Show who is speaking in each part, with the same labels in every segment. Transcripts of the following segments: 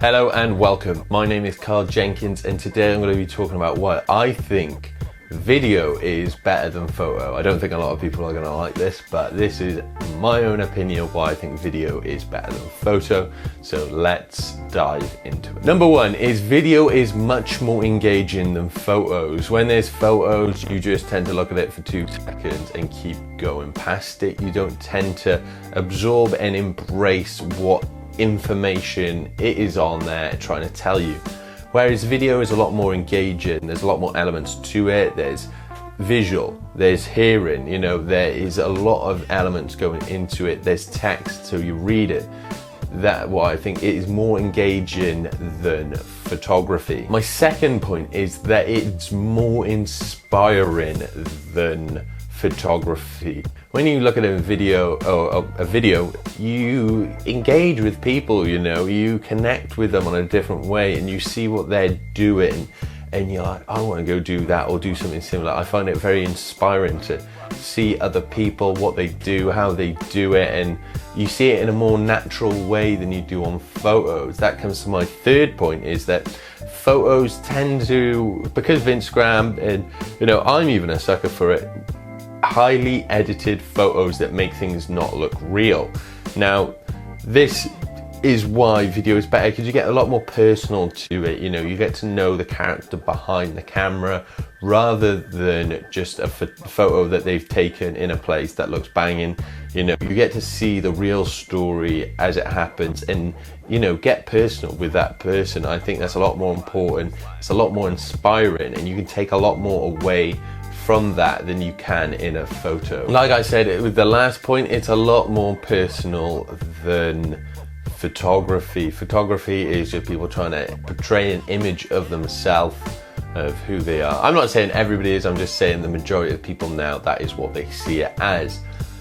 Speaker 1: Hello and welcome. My name is Carl Jenkins and today I'm going to be talking about why I think video is better than photo. I don't think a lot of people are going to like this, but this is my own opinion of why I think video is better than photo. So let's dive into it. Number one is video is much more engaging than photos. When there's photos, you just tend to look at it for 2 seconds and keep going past it. You don't tend to absorb and embrace what information it is on there trying to tell you. Whereas video is a lot more engaging, there's a lot more elements to it, there's visual, there's hearing, there is a lot of elements going into it, there's text so you read it. That's why I think it is more engaging than photography. My second point is that it's more inspiring than photography. When you look at a video, you engage with people, you connect with them on a different way and you see what they're doing and you're like, I want to go do that or do something similar. I find it very inspiring to see other people, what they do, how they do it, and you see it in a more natural way than you do on photos. That comes to my third point, is that photos tend to, because of Instagram, and I'm even a sucker for it, highly edited photos that make things not look real. Now, this is why video is better, because you get a lot more personal to it. You get to know the character behind the camera rather than just a photo that they've taken in a place that looks banging. You get to see the real story as it happens and get personal with that person. I think that's a lot more important. It's a lot more inspiring and you can take a lot more away from that than you can in a photo. Like I said with the last point, it's a lot more personal than photography. Photography is just people trying to portray an image of themselves, of who they are. I'm not saying everybody is, I'm just saying the majority of people now, that is what they see it as.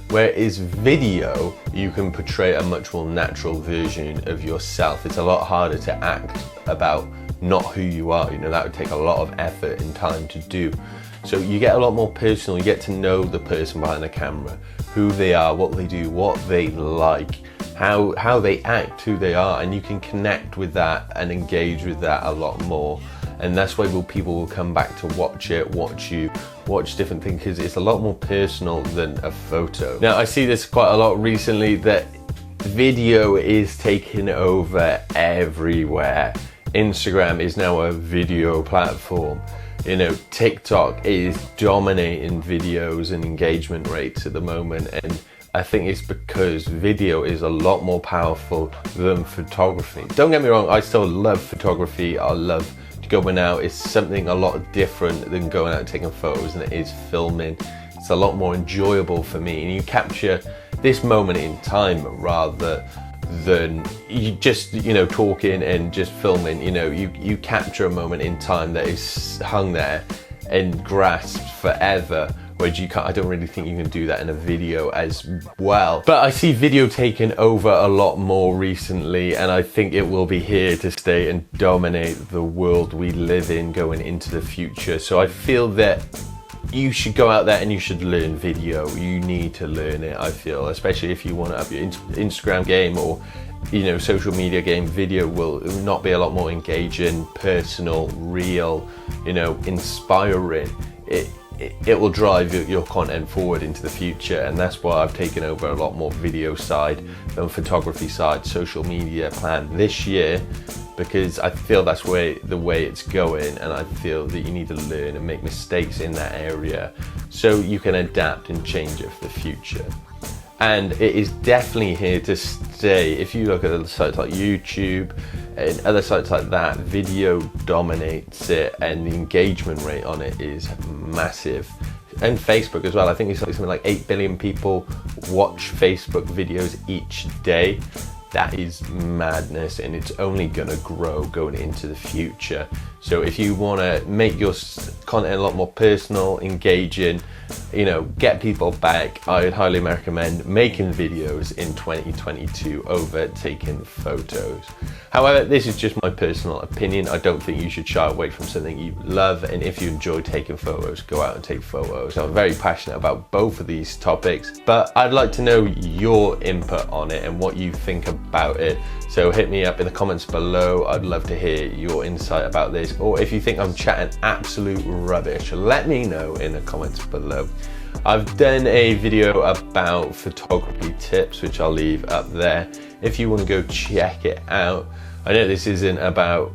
Speaker 1: Whereas video, you can portray a much more natural version of yourself. It's a lot harder to act about not who you are. That would take a lot of effort and time to do. So you get a lot more personal, you get to know the person behind the camera, who they are, what they do, what they like, how they act, who they are, and you can connect with that and engage with that a lot more. And that's why people will come back to watch it, watch different things, because it's a lot more personal than a photo. Now, I see this quite a lot recently, that video is taking over everywhere. Instagram is now a video platform. TikTok is dominating videos and engagement rates at the moment, and I think it's because video is a lot more powerful than photography. Don't get me wrong, I still love photography. I love going out. It's something a lot different than going out and taking photos, and it is filming. It's a lot more enjoyable for me, and you capture this moment in time rather than you just talking and just filming. You capture a moment in time that is hung there and grasped forever, whereas I don't really think you can do that in a video as well. But I see video taking over a lot more recently, and I think it will be here to stay and dominate the world we live in going into the future. So I feel that you should go out there and you should learn video. You need to learn it, I feel, especially if you want to have your Instagram game or social media game. Video will not be a lot more engaging, personal, real, inspiring. It will drive your content forward into the future, and that's why I've taken over a lot more video side than photography side, social media plan this year, because I feel that's the way it's going, and I feel that you need to learn and make mistakes in that area so you can adapt and change it for the future. And it is definitely here to stay. If you look at sites like YouTube and other sites like that, video dominates it and the engagement rate on it is massive. And Facebook as well. I think it's something like 8 billion people watch Facebook videos each day. That is madness, and it's only gonna grow going into the future. So if you wanna make your content a lot more personal, engaging, get people back, I would highly recommend making videos in 2022 over taking photos. However, this is just my personal opinion. I don't think you should shy away from something you love, and if you enjoy taking photos, go out and take photos. So I'm very passionate about both of these topics, but I'd like to know your input on it and what you think about about it. So hit me up in the comments below. I'd love to hear your insight about this, or if you think I'm chatting absolute rubbish, let me know in the comments below. I've done a video about photography tips, which I'll leave up there if you want to go check it out. I know this isn't about,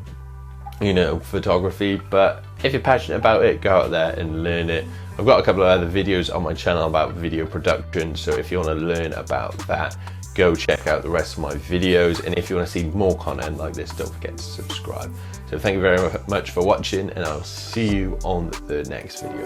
Speaker 1: you know, photography, but if you're passionate about it, go out there and learn it. I've got a couple of other videos on my channel about video production, so if you want to learn about that, go check out the rest of my videos. And if you want to see more content like this, don't forget to subscribe. So thank you very much for watching, and I'll see you on the next video.